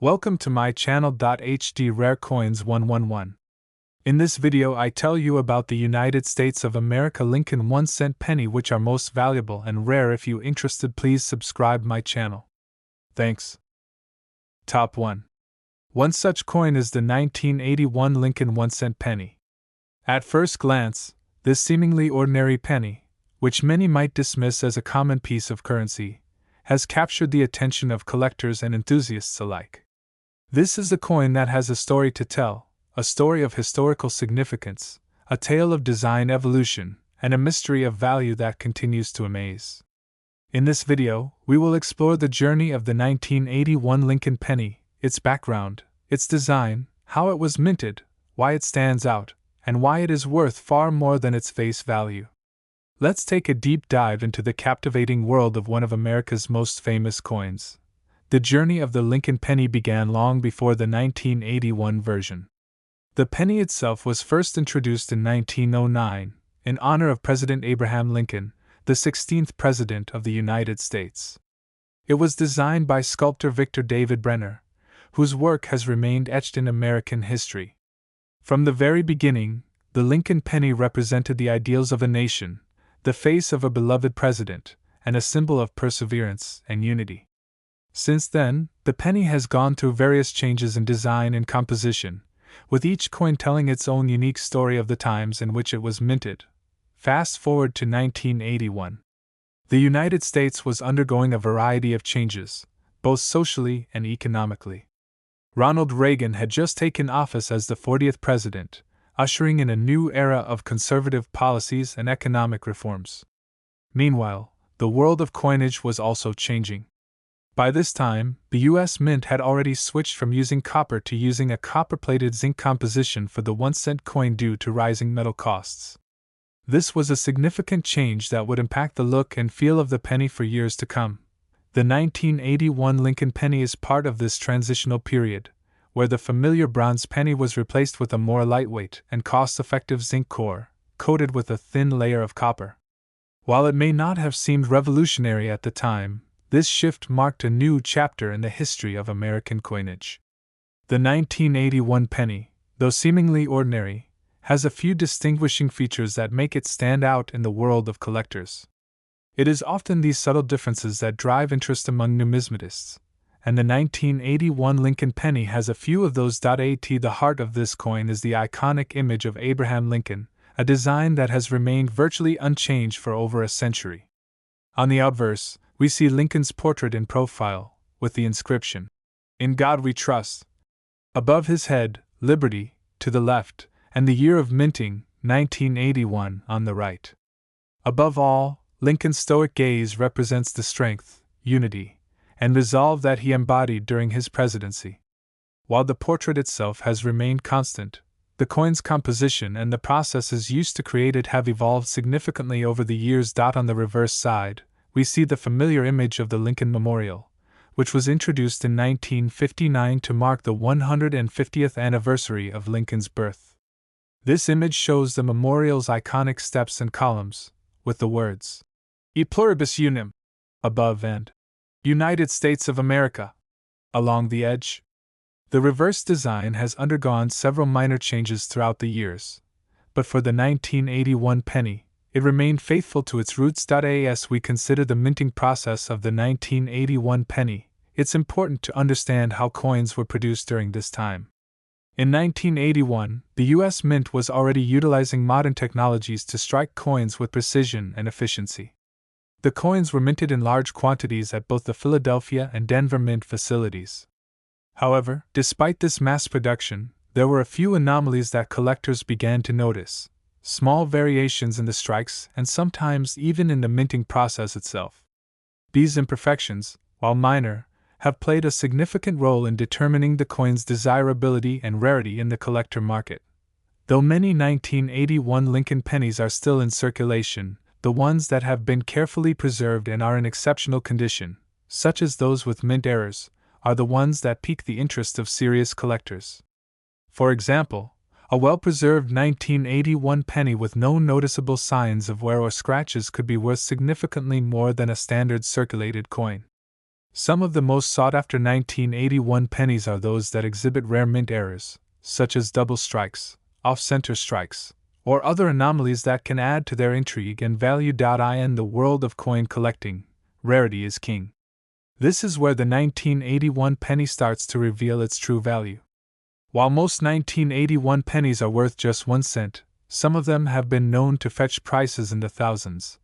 Welcome to my channel. HD Rare Coins 111. In this video I tell you about the United States of America Lincoln 1-cent penny, which are most valuable and rare. If you interested, please subscribe my channel. Thanks. Top 1. One such coin is the 1981 Lincoln 1-cent penny. At first glance, this seemingly ordinary penny, which many might dismiss as a common piece of currency, has captured the attention of collectors and enthusiasts alike. This is a coin that has a story to tell, a story of historical significance, a tale of design evolution, and a mystery of value that continues to amaze. In this video, we will explore the journey of the 1981 Lincoln penny, its background, its design, how it was minted, why it stands out, and why it is worth far more than its face value. Let's take a deep dive into the captivating world of one of America's most famous coins. The journey of the Lincoln penny began long before the 1981 version. The penny itself was first introduced in 1909, in honor of President Abraham Lincoln, the 16th President of the United States. It was designed by sculptor Victor David Brenner, whose work has remained etched in American history. From the very beginning, the Lincoln penny represented the ideals of a nation, the face of a beloved president, and a symbol of perseverance and unity. Since then, the penny has gone through various changes in design and composition, with each coin telling its own unique story of the times in which it was minted. Fast forward to 1981. The United States was undergoing a variety of changes, both socially and economically. Ronald Reagan had just taken office as the 40th president, ushering in a new era of conservative policies and economic reforms. Meanwhile, the world of coinage was also changing. By this time, the U.S. Mint had already switched from using copper to using a copper-plated zinc composition for the 1-cent coin due to rising metal costs. This was a significant change that would impact the look and feel of the penny for years to come. The 1981 Lincoln penny is part of this transitional period, where the familiar bronze penny was replaced with a more lightweight and cost-effective zinc core, coated with a thin layer of copper. While it may not have seemed revolutionary at the time, this shift marked a new chapter in the history of American coinage. The 1981 penny, though seemingly ordinary, has a few distinguishing features that make it stand out in the world of collectors. It is often these subtle differences that drive interest among numismatists, and the 1981 Lincoln penny has a few of those. At the heart of this coin is the iconic image of Abraham Lincoln, a design that has remained virtually unchanged for over a century. On the obverse, we see Lincoln's portrait in profile, with the inscription, "In God We Trust." Above his head, Liberty, to the left, and the year of minting, 1981, on the right. Above all, Lincoln's stoic gaze represents the strength, unity, and resolve that he embodied during his presidency. While the portrait itself has remained constant, the coin's composition and the processes used to create it have evolved significantly over the years. On the reverse side, we see the familiar image of the Lincoln Memorial, which was introduced in 1959 to mark the 150th anniversary of Lincoln's birth. This image shows the memorial's iconic steps and columns, with the words, "E pluribus unum," above and "United States of America" along the edge. The reverse design has undergone several minor changes throughout the years, but for the 1981 penny, it remained faithful to its roots. As we consider the minting process of the 1981 penny, it's important to understand how coins were produced during this time. In 1981, the U.S. Mint was already utilizing modern technologies to strike coins with precision and efficiency. The coins were minted in large quantities at both the Philadelphia and Denver mint facilities. However, despite this mass production, there were a few anomalies that collectors began to notice: small variations in the strikes and sometimes even in the minting process itself. These imperfections, while minor, have played a significant role in determining the coin's desirability and rarity in the collector market. Though many 1981 Lincoln pennies are still in circulation, the ones that have been carefully preserved and are in exceptional condition, such as those with mint errors, are the ones that pique the interest of serious collectors. For example, a well-preserved 1981 penny with no noticeable signs of wear or scratches could be worth significantly more than a standard circulated coin. Some of the most sought-after 1981 pennies are those that exhibit rare mint errors, such as double strikes, off-center strikes, or other anomalies that can add to their intrigue and value. In the world of coin collecting, rarity is king. This is where the 1981 penny starts to reveal its true value. While most 1981 pennies are worth just 1 cent, some of them have been known to fetch prices in the thousands,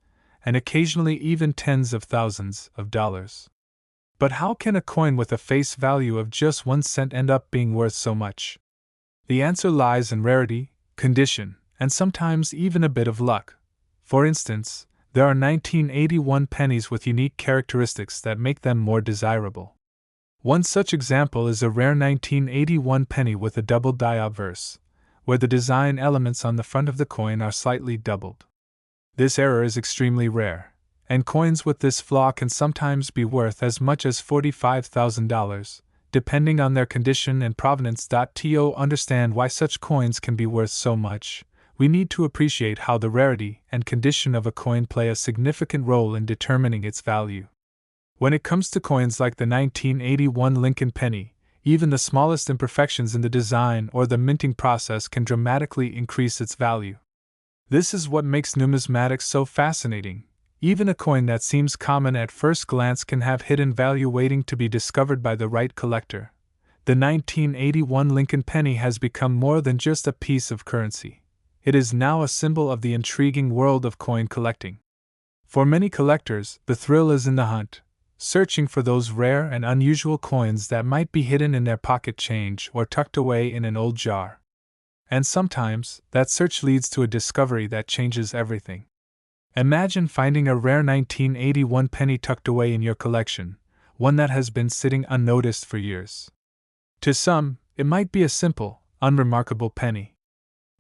and occasionally even tens of thousands of dollars. But how can a coin with a face value of just 1 cent end up being worth so much? The answer lies in rarity, condition, and sometimes even a bit of luck. For instance, there are 1981 pennies with unique characteristics that make them more desirable. One such example is a rare 1981 penny with a double die obverse, where the design elements on the front of the coin are slightly doubled. This error is extremely rare, and coins with this flaw can sometimes be worth as much as $45,000, depending on their condition and provenance. To understand why such coins can be worth so much, we need to appreciate how the rarity and condition of a coin play a significant role in determining its value. When it comes to coins like the 1981 Lincoln penny, even the smallest imperfections in the design or the minting process can dramatically increase its value. This is what makes numismatics so fascinating. Even a coin that seems common at first glance can have hidden value waiting to be discovered by the right collector. The 1981 Lincoln penny has become more than just a piece of currency. It is now a symbol of the intriguing world of coin collecting. For many collectors, the thrill is in the hunt, searching for those rare and unusual coins that might be hidden in their pocket change or tucked away in an old jar. And sometimes, that search leads to a discovery that changes everything. Imagine finding a rare 1981 penny tucked away in your collection, one that has been sitting unnoticed for years. To some, it might be a simple, unremarkable penny.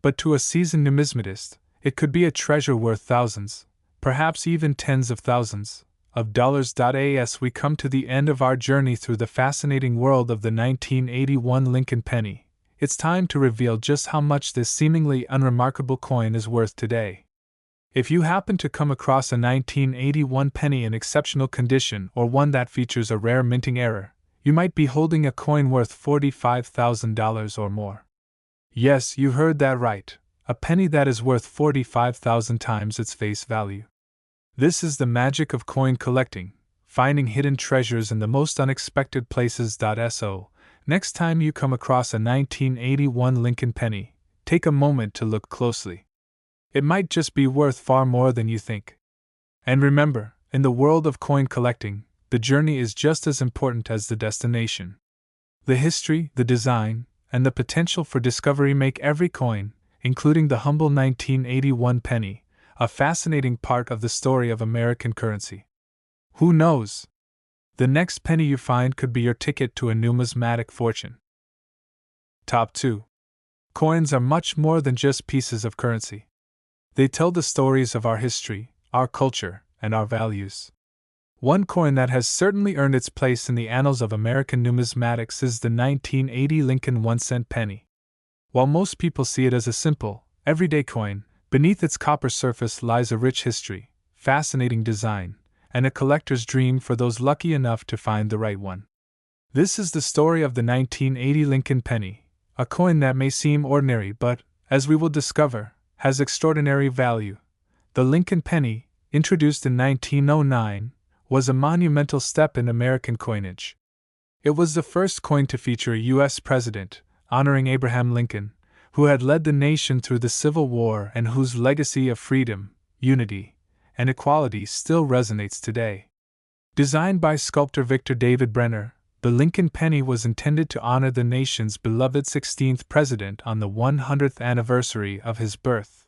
But to a seasoned numismatist, it could be a treasure worth thousands, perhaps even tens of thousands, of dollars. As we come to the end of our journey through the fascinating world of the 1981 Lincoln penny, it's time to reveal just how much this seemingly unremarkable coin is worth today. If you happen to come across a 1981 penny in exceptional condition or one that features a rare minting error, you might be holding a coin worth $45,000 or more. Yes, you heard that right, a penny that is worth 45,000 times its face value. This is the magic of coin collecting, finding hidden treasures in the most unexpected places. So, next time you come across a 1981 Lincoln penny, take a moment to look closely. It might just be worth far more than you think. And remember, in the world of coin collecting, the journey is just as important as the destination. The history, the design, and the potential for discovery make every coin, including the humble 1981 penny, a fascinating part of the story of American currency. Who knows? The next penny you find could be your ticket to a numismatic fortune. Top 2. Coins are much more than just pieces of currency. They tell the stories of our history, our culture, and our values. One coin that has certainly earned its place in the annals of American numismatics is the 1980 Lincoln 1-cent penny. While most people see it as a simple, everyday coin, beneath its copper surface lies a rich history, fascinating design, and a collector's dream for those lucky enough to find the right one. This is the story of the 1980 Lincoln penny, a coin that may seem ordinary but, as we will discover, has extraordinary value. The Lincoln penny, introduced in 1909, was a monumental step in American coinage. It was the first coin to feature a U.S. president, honoring Abraham Lincoln, who had led the nation through the Civil War and whose legacy of freedom, unity, and equality still resonates today. Designed by sculptor Victor David Brenner, the Lincoln penny was intended to honor the nation's beloved 16th president on the 100th anniversary of his birth.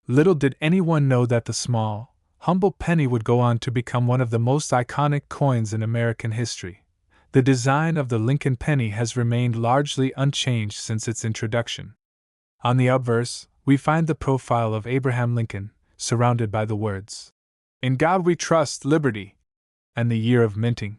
Little did anyone know that the small, humble penny would go on to become one of the most iconic coins in American history. The design of the Lincoln penny has remained largely unchanged since its introduction. On the obverse, we find the profile of Abraham Lincoln, surrounded by the words, "In God we trust, liberty," and the year of minting.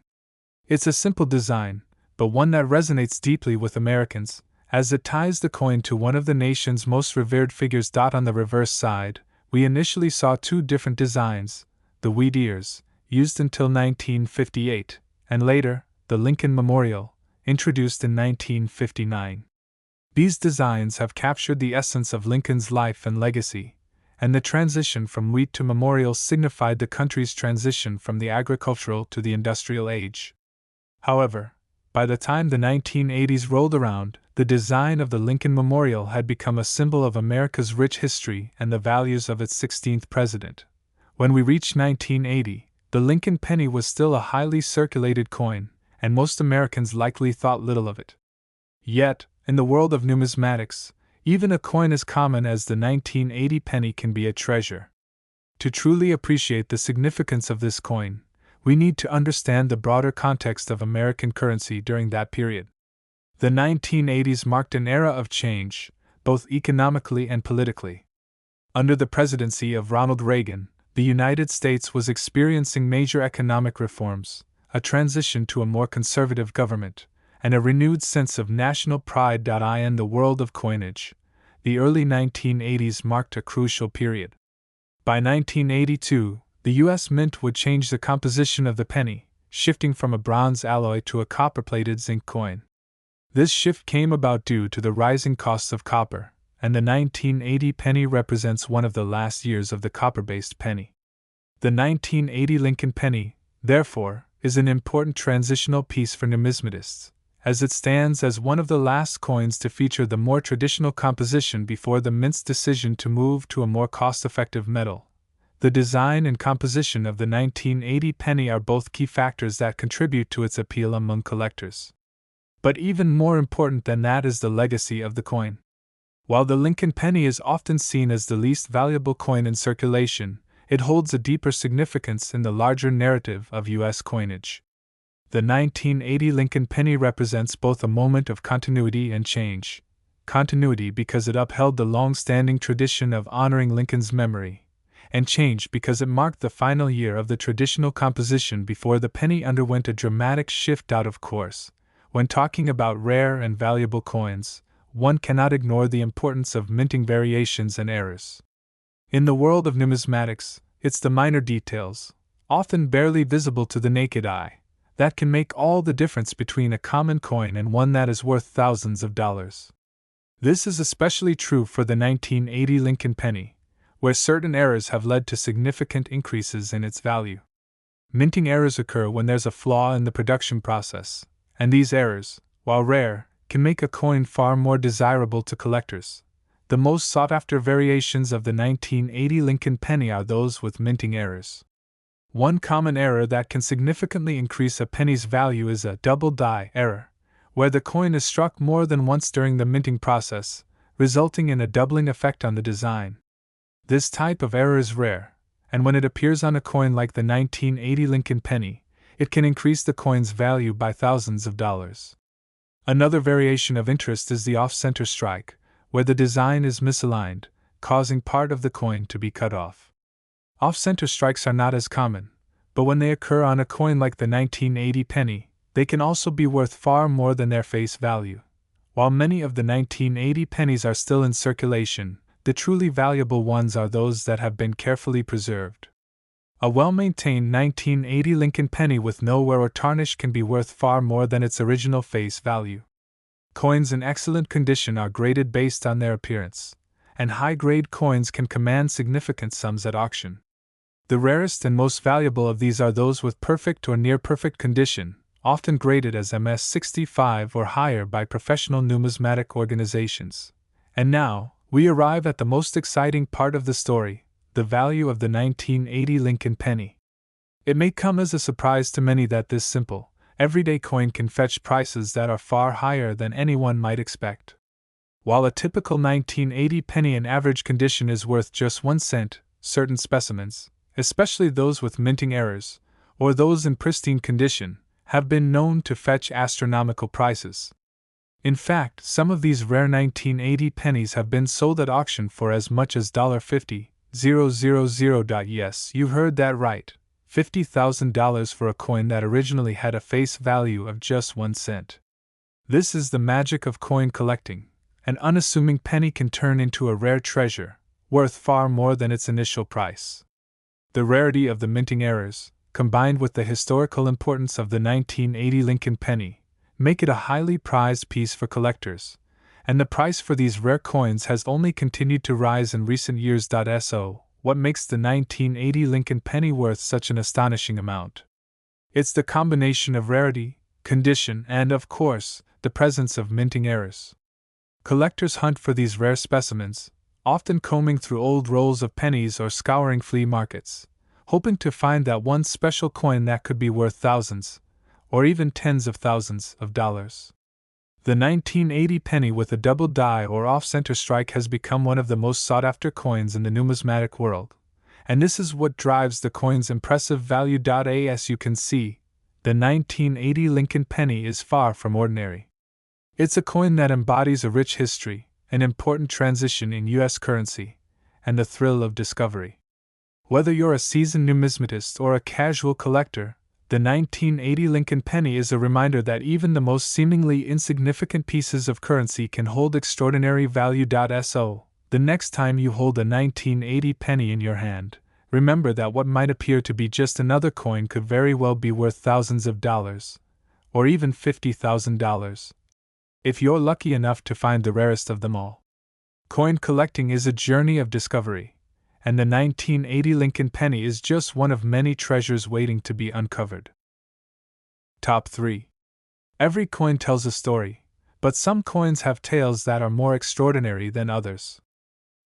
It's a simple design, but one that resonates deeply with Americans, as it ties the coin to one of the nation's most revered figures. On the reverse side, we initially saw two different designs, the wheat ears, used until 1958, and later, the Lincoln Memorial, introduced in 1959. These designs have captured the essence of Lincoln's life and legacy, and the transition from wheat to memorial signified the country's transition from the agricultural to the industrial age. However, by the time the 1980s rolled around, the design of the Lincoln Memorial had become a symbol of America's rich history and the values of its 16th president. When we reached 1980, the Lincoln penny was still a highly circulated coin, and most Americans likely thought little of it. Yet, in the world of numismatics, even a coin as common as the 1980 penny can be a treasure. To truly appreciate the significance of this coin, we need to understand the broader context of American currency during that period. The 1980s marked an era of change, both economically and politically. Under the presidency of Ronald Reagan, the United States was experiencing major economic reforms, a transition to a more conservative government, and a renewed sense of national pride. In the world of coinage, the early 1980s marked a crucial period. By 1982, the U.S. Mint would change the composition of the penny, shifting from a bronze alloy to a copper-plated zinc coin. This shift came about due to the rising costs of copper, and the 1980 penny represents one of the last years of the copper-based penny. The 1980 Lincoln penny, therefore, is an important transitional piece for numismatists, as it stands as one of the last coins to feature the more traditional composition before the Mint's decision to move to a more cost-effective metal. The design and composition of the 1980 penny are both key factors that contribute to its appeal among collectors. But even more important than that is the legacy of the coin. While the Lincoln penny is often seen as the least valuable coin in circulation, it holds a deeper significance in the larger narrative of U.S. coinage. The 1980 Lincoln penny represents both a moment of continuity and change. Continuity because it upheld the long-standing tradition of honoring Lincoln's memory, and change because it marked the final year of the traditional composition before the penny underwent a dramatic shift out of course. When talking about rare and valuable coins, one cannot ignore the importance of minting variations and errors. In the world of numismatics, it's the minor details, often barely visible to the naked eye, that can make all the difference between a common coin and one that is worth thousands of dollars. This is especially true for the 1980 Lincoln penny, where certain errors have led to significant increases in its value. Minting errors occur when there's a flaw in the production process, and these errors, while rare, can make a coin far more desirable to collectors. The most sought-after variations of the 1980 Lincoln penny are those with minting errors. One common error that can significantly increase a penny's value is a double die error, where the coin is struck more than once during the minting process, resulting in a doubling effect on the design. This type of error is rare, and when it appears on a coin like the 1980 Lincoln penny, it can increase the coin's value by thousands of dollars. Another variation of interest is the off-center strike, where the design is misaligned, causing part of the coin to be cut off. Off-center strikes are not as common, but when they occur on a coin like the 1980 penny, they can also be worth far more than their face value. While many of the 1980 pennies are still in circulation, the truly valuable ones are those that have been carefully preserved. A well-maintained 1980 Lincoln penny with no wear or tarnish can be worth far more than its original face value. Coins in excellent condition are graded based on their appearance, and high-grade coins can command significant sums at auction. The rarest and most valuable of these are those with perfect or near-perfect condition, often graded as MS-65 or higher by professional numismatic organizations. And now, we arrive at the most exciting part of the story, the value of the 1980 Lincoln penny. It may come as a surprise to many that this simple, everyday coin can fetch prices that are far higher than anyone might expect. While a typical 1980 penny in average condition is worth just 1 cent, certain specimens, especially those with minting errors, or those in pristine condition, have been known to fetch astronomical prices. In fact, some of these rare 1980 pennies have been sold at auction for as much as $50,000. Yes, you heard that right, $50,000 for a coin that originally had a face value of just 1 cent. This is the magic of coin collecting. An unassuming penny can turn into a rare treasure, worth far more than its initial price. The rarity of the minting errors, combined with the historical importance of the 1980 Lincoln penny, make it a highly prized piece for collectors, and the price for these rare coins has only continued to rise in recent years. So, what makes the 1980 Lincoln penny worth such an astonishing amount? It's the combination of rarity, condition, and, of course, the presence of minting errors. Collectors hunt for these rare specimens, often combing through old rolls of pennies or scouring flea markets, hoping to find that one special coin that could be worth thousands, or even tens of thousands of dollars. The 1980 penny with a double die or off-center strike has become one of the most sought-after coins in the numismatic world, and this is what drives the coin's impressive value. As you can see, the 1980 Lincoln penny is far from ordinary. It's a coin that embodies a rich history, an important transition in U.S. currency, and the thrill of discovery. Whether you're a seasoned numismatist or a casual collector, the 1980 Lincoln penny is a reminder that even the most seemingly insignificant pieces of currency can hold extraordinary value. So, the next time you hold a 1980 penny in your hand, remember that what might appear to be just another coin could very well be worth thousands of dollars, or even $50,000, if you're lucky enough to find the rarest of them all. Coin collecting is a journey of discovery, and the 1980 Lincoln penny is just one of many treasures waiting to be uncovered. Top 3. Every coin tells a story, but some coins have tales that are more extraordinary than others.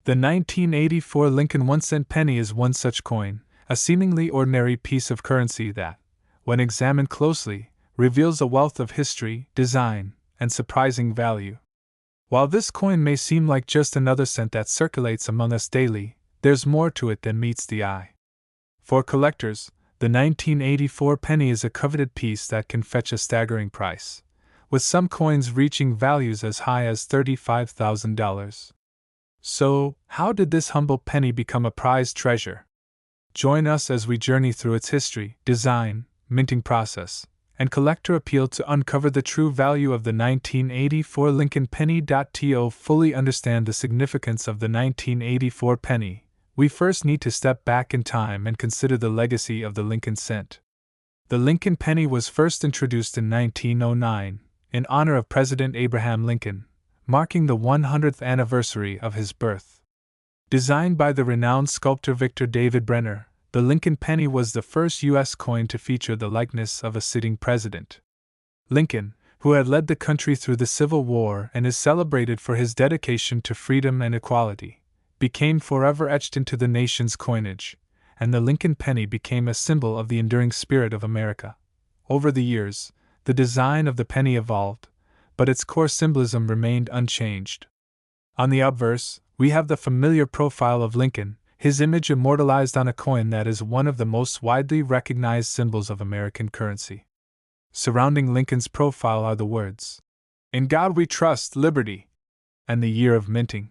The 1984 Lincoln 1-cent penny is one such coin, a seemingly ordinary piece of currency that, when examined closely, reveals a wealth of history, design, and surprising value. While this coin may seem like just another cent that circulates among us daily, there's more to it than meets the eye. For collectors, the 1984 penny is a coveted piece that can fetch a staggering price, with some coins reaching values as high as $35,000. So, how did this humble penny become a prized treasure? Join us as we journey through its history, design, minting process, and collector appeal to uncover the true value of the 1984 Lincoln penny. To fully understand the significance of the 1984 penny, we first need to step back in time and consider the legacy of the Lincoln cent. The Lincoln penny was first introduced in 1909, in honor of President Abraham Lincoln, marking the 100th anniversary of his birth. Designed by the renowned sculptor Victor David Brenner, the Lincoln penny was the first U.S. coin to feature the likeness of a sitting president. Lincoln, who had led the country through the Civil War and is celebrated for his dedication to freedom and equality, became forever etched into the nation's coinage, and the Lincoln penny became a symbol of the enduring spirit of America. Over the years, the design of the penny evolved, but its core symbolism remained unchanged. On the obverse, we have the familiar profile of Lincoln, his image immortalized on a coin that is one of the most widely recognized symbols of American currency. Surrounding Lincoln's profile are the words, "In God We Trust, Liberty," and the year of minting.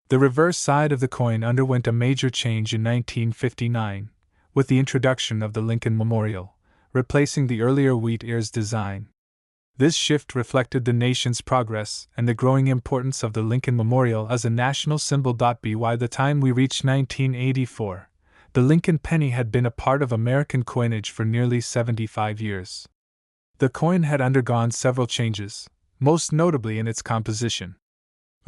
The reverse side of the coin underwent a major change in 1959, with the introduction of the Lincoln Memorial, replacing the earlier wheat ears design. This shift reflected the nation's progress and the growing importance of the Lincoln Memorial as a national symbol. By the time we reached 1984, the Lincoln penny had been a part of American coinage for nearly 75 years. The coin had undergone several changes, most notably in its composition.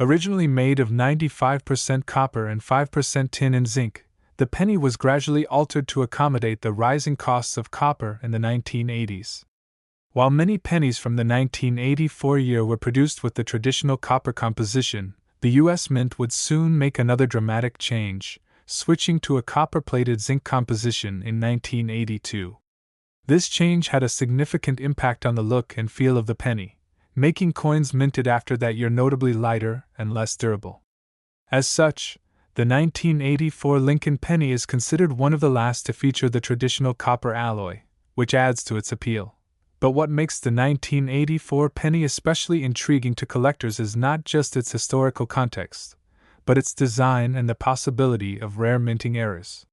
Originally made of 95% copper and 5% tin and zinc, the penny was gradually altered to accommodate the rising costs of copper in the 1980s. While many pennies from the 1984 year were produced with the traditional copper composition, the U.S. Mint would soon make another dramatic change, switching to a copper-plated zinc composition in 1982. This change had a significant impact on the look and feel of the penny, making coins minted after that year notably lighter and less durable. As such, the 1984 Lincoln penny is considered one of the last to feature the traditional copper alloy, which adds to its appeal. But what makes the 1984 penny especially intriguing to collectors is not just its historical context, but its design and the possibility of rare minting errors.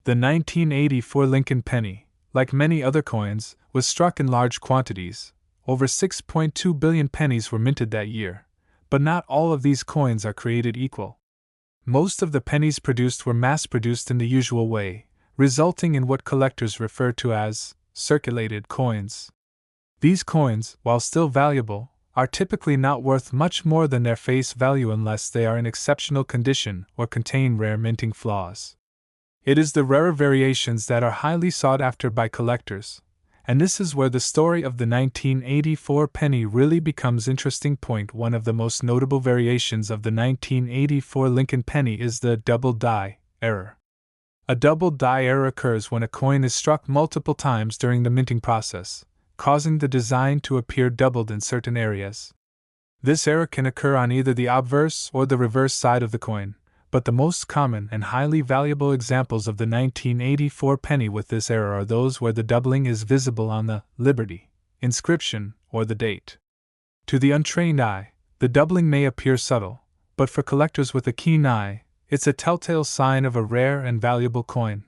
The 1984 Lincoln penny, like many other coins, was struck in large quantities. Over 6.2 billion pennies were minted that year, but not all of these coins are created equal. Most of the pennies produced were mass-produced in the usual way, resulting in what collectors refer to as circulated coins. These coins, while still valuable, are typically not worth much more than their face value unless they are in exceptional condition or contain rare minting flaws. It is the rarer variations that are highly sought after by collectors, and this is where the story of the 1984 penny really becomes interesting. One of the most notable variations of the 1984 Lincoln penny is the double die error. A double die error occurs when a coin is struck multiple times during the minting process, causing the design to appear doubled in certain areas. This error can occur on either the obverse or the reverse side of the coin, but the most common and highly valuable examples of the 1984 penny with this error are those where the doubling is visible on the Liberty inscription or the date. To the untrained eye, the doubling may appear subtle, but for collectors with a keen eye, it's a telltale sign of a rare and valuable coin.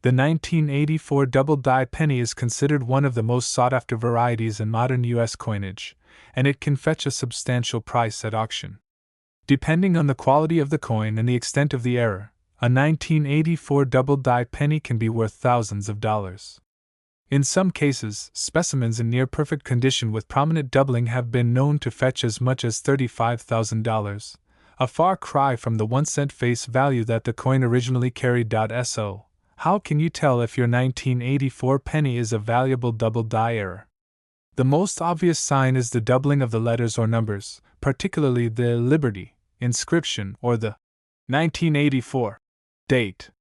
The 1984 double die penny is considered one of the most sought-after varieties in modern U.S. coinage, and it can fetch a substantial price at auction. Depending on the quality of the coin and the extent of the error, a 1984 double die penny can be worth thousands of dollars. In some cases, specimens in near-perfect condition with prominent doubling have been known to fetch as much as $35,000, a far cry from the 1-cent face value that the coin originally carried. So, how can you tell if your 1984 penny is a valuable double die error? The most obvious sign is the doubling of the letters or numbers, particularly the Liberty inscription or the 1984 date.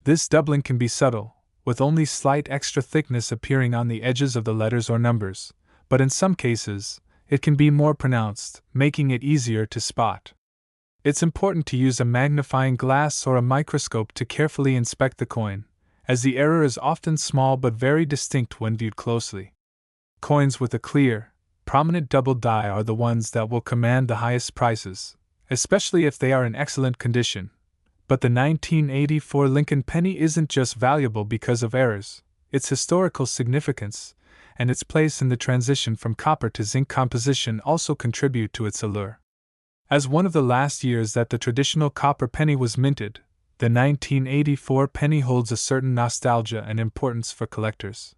This doubling can be subtle, with only slight extra thickness appearing on the edges of the letters or numbers, but in some cases, it can be more pronounced, making it easier to spot. It's important to use a magnifying glass or a microscope to carefully inspect the coin, as the error is often small but very distinct when viewed closely. Coins with a clear, prominent double die are the ones that will command the highest prices, especially if they are in excellent condition. But the 1984 Lincoln penny isn't just valuable because of errors, its historical significance and its place in the transition from copper to zinc composition also contribute to its allure. As one of the last years that the traditional copper penny was minted, the 1984 penny holds a certain nostalgia and importance for collectors.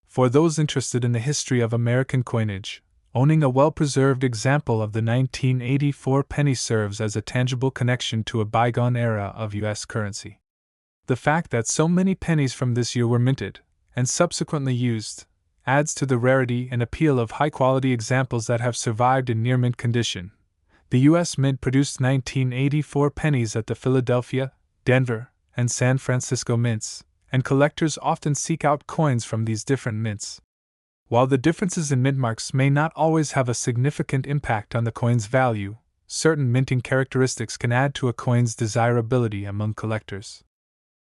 For those interested in the history of American coinage, owning a well-preserved example of the 1984 penny serves as a tangible connection to a bygone era of U.S. currency. The fact that so many pennies from this year were minted, and subsequently used, adds to the rarity and appeal of high-quality examples that have survived in near-mint condition. The U.S. Mint produced 1984 pennies at the Philadelphia, Denver, and San Francisco mints, and collectors often seek out coins from these different mints. While the differences in mint marks may not always have a significant impact on the coin's value, certain minting characteristics can add to a coin's desirability among collectors.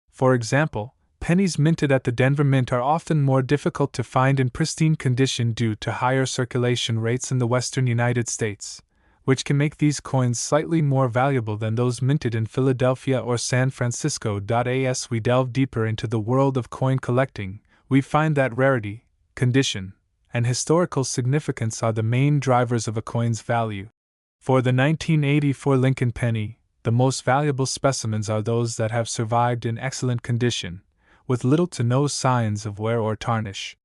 For example, pennies minted at the Denver Mint are often more difficult to find in pristine condition due to higher circulation rates in the western United States, which can make these coins slightly more valuable than those minted in Philadelphia or San Francisco. As we delve deeper into the world of coin collecting, we find that rarity, condition, and historical significance are the main drivers of a coin's value. For the 1984 Lincoln penny, the most valuable specimens are those that have survived in excellent condition, with little to no signs of wear or tarnish.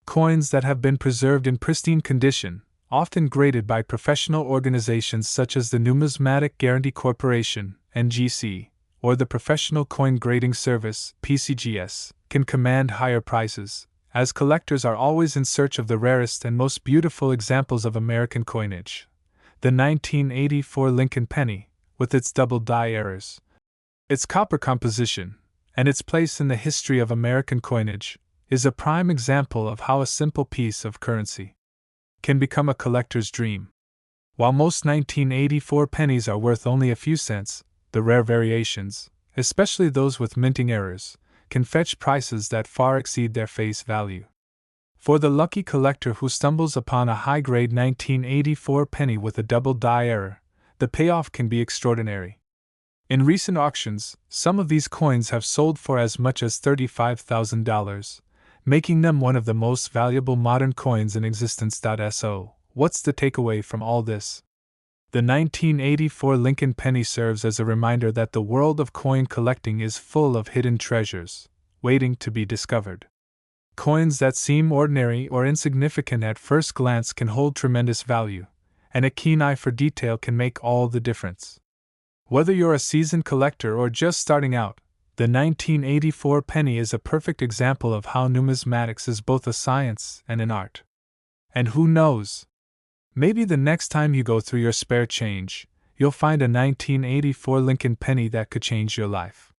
Coins that have been preserved in pristine condition, often graded by professional organizations such as the Numismatic Guarantee Corporation, NGC, or the Professional Coin Grading Service, PCGS, can command higher prices, as collectors are always in search of the rarest and most beautiful examples of American coinage. The 1984 Lincoln penny, with its double die errors, its copper composition, and its place in the history of American coinage, is a prime example of how a simple piece of currency can become a collector's dream. While most 1984 pennies are worth only a few cents, the rare variations, especially those with minting errors, can fetch prices that far exceed their face value. For the lucky collector who stumbles upon a high-grade 1984 penny with a double die error, the payoff can be extraordinary. In recent auctions, some of these coins have sold for as much as $35,000, making them one of the most valuable modern coins in existence. So, what's the takeaway from all this? The 1984 Lincoln penny serves as a reminder that the world of coin collecting is full of hidden treasures, waiting to be discovered. Coins that seem ordinary or insignificant at first glance can hold tremendous value, and a keen eye for detail can make all the difference. Whether you're a seasoned collector or just starting out, the 1984 penny is a perfect example of how numismatics is both a science and an art. And who knows? Maybe the next time you go through your spare change, you'll find a 1984 Lincoln penny that could change your life.